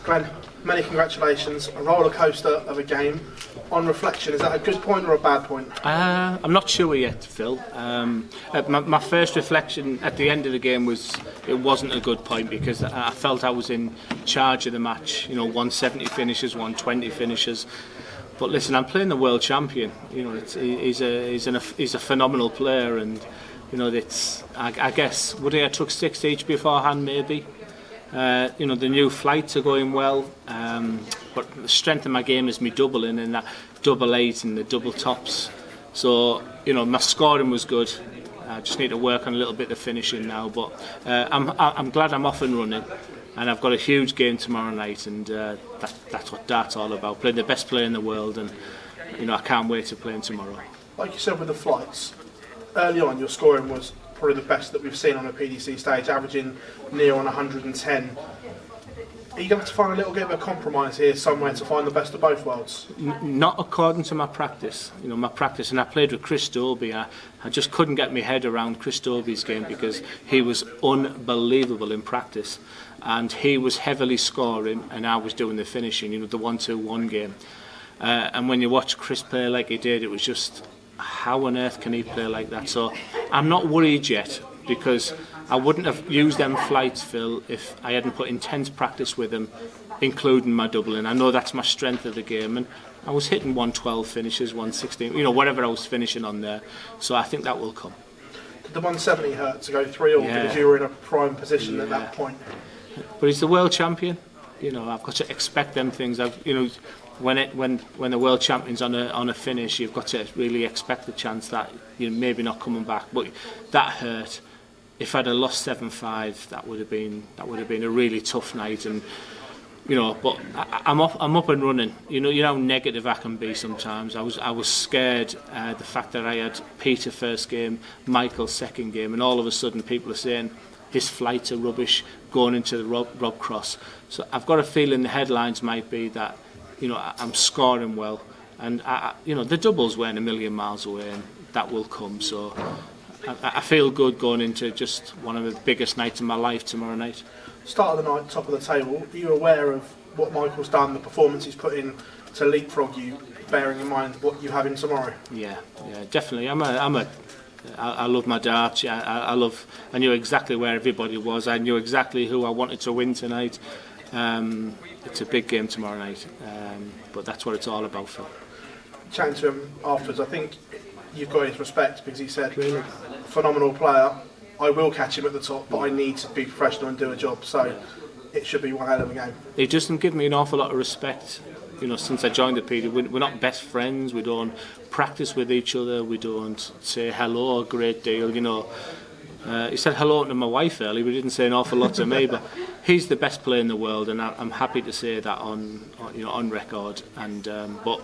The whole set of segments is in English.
Glenn, many congratulations. A roller coaster of a game. On reflection, is that a good point or a bad point? I'm not sure yet, Phil. My first reflection at the end of the game was it wasn't a good point because I felt I was in charge of the match. 170 finishes, 120 finishes. But listen, I'm playing the world champion. He's a phenomenal player, and I guess would he have took 6 each beforehand maybe. The new flights are going well, but the strength of my game is me doubling and that double eight and the double tops. So my scoring was good. I just need to work on a little bit of finishing now. But I'm glad I'm off and running, and I've got a huge game tomorrow night, and that's what dart's all about. Playing the best player in the world, and I can't wait to play him tomorrow. Like you said with the flights, early on your scoring was probably the best that we've seen on a PDC stage, averaging near on 110. Are you going to have to find a little bit of a compromise here somewhere to find the best of both worlds? Not according to my practice. My practice, and I played with Chris Dobie. I just couldn't get my head around Chris Dobie's game because he was unbelievable in practice, and he was heavily scoring and I was doing the finishing, the 1-2-1 game. And when you watch Chris play like he did, it was just, how on earth can he play like that? So I'm not worried yet, because I wouldn't have used them flights, Phil, if I hadn't put intense practice with them, including my doubling. I know that's my strength of the game, and I was hitting 112 finishes, 116, whatever I was finishing on there. So I think that will come. Did the 170 hurt to go 3-all because you were in a prime position at that point? But he's the world champion. I've got to expect them things. When the world champion's on a finish, you've got to really expect the chance that you're maybe not coming back. But that hurt. If I'd have lost 7-5, that would have been a really tough night. And but I'm up and running. You know how negative I can be sometimes. I was scared the fact that I had Peter first game, Michael second game, and all of a sudden people are saying his flights are rubbish going into the Rob Cross. So I've got a feeling the headlines might be that I'm scoring well, and the doubles weren't a million miles away, and that will come. So I feel good going into just one of the biggest nights of my life tomorrow night. Start of the night, top of the table. Are you aware of what Michael's done, the performance he's put in to leapfrog you, bearing in mind what you have in tomorrow? Yeah, definitely. I love my darts. I knew exactly where everybody was. I knew exactly who I wanted to win tonight. It's a big game tomorrow night, but that's what it's all about, Phil. Chatting to him afterwards, I think you've got his respect, because he said, really? Phenomenal player, I will catch him at the top, but I need to be professional and do a job, so it should be one hell of a game. He doesn't give me an awful lot of respect. Since I joined the PD, we're not best friends, we don't practice with each other, we don't say hello a great deal, He said hello to my wife earlier, but he didn't say an awful lot to me. But he's the best player in the world, and I'm happy to say that on record. And but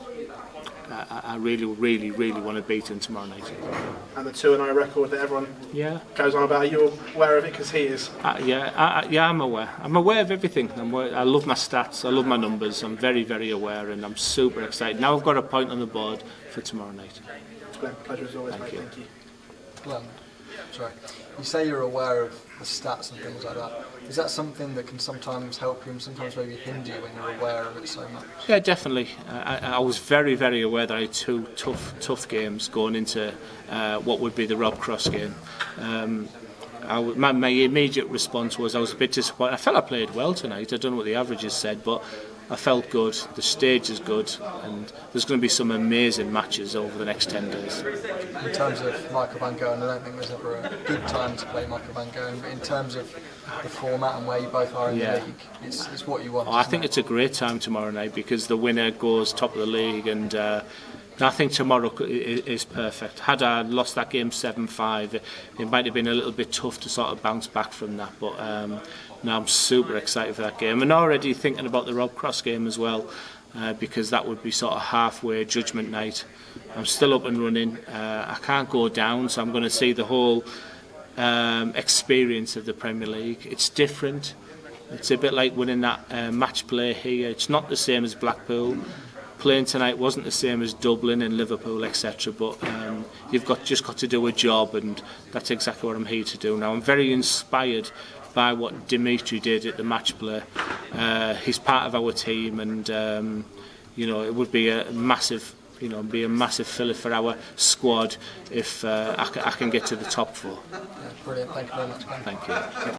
I really want to beat him tomorrow night. And the 2-0 record that everyone goes on about, are you aware of it? Because he is. I'm aware. I'm aware of everything. I love my stats. I love my numbers. I'm very, very aware, and I'm super excited. Now I've got a point on the board for tomorrow night. It's been a pleasure as always, mate. Thank you. Well, sorry. You say you're aware of the stats and things like that. Is that something that can sometimes help you and sometimes maybe hinder you when you're aware of it so much? Yeah, definitely. I was very, very aware that I had two tough games going into what would be the Rob Cross game. My immediate response was I was a bit disappointed. I felt I played well tonight. I don't know what the averages said, but I felt good. The stage is good, and there's going to be some amazing matches over the next 10 days. In terms of Michael van Gerwen, I don't think there's ever a good time to play Michael van Gerwen, but in terms of the format and where you both are in the league, it's what you want. I think it's a great time tomorrow night, because the winner goes top of the league, and I think tomorrow is perfect. Had I lost that game 7-5, it might have been a little bit tough to sort of bounce back from that, but now I'm super excited for that game, and already thinking about the Rob Cross game as well, because that would be sort of halfway judgment night. I'm still up and running. I can't go down, so I'm going to see the whole experience of the Premier League. It's different. It's a bit like winning that match play here. It's not the same as Blackpool. Playing tonight wasn't the same as Dublin and Liverpool, etc. But you've just got to do a job, and that's exactly what I'm here to do now. I'm very inspired by what Dimitri did at the match play. He's part of our team, and it would be a massive, be a massive filler for our squad if I can get to the top 4. Yeah, brilliant. Thank you very much, Glenn. Thank you.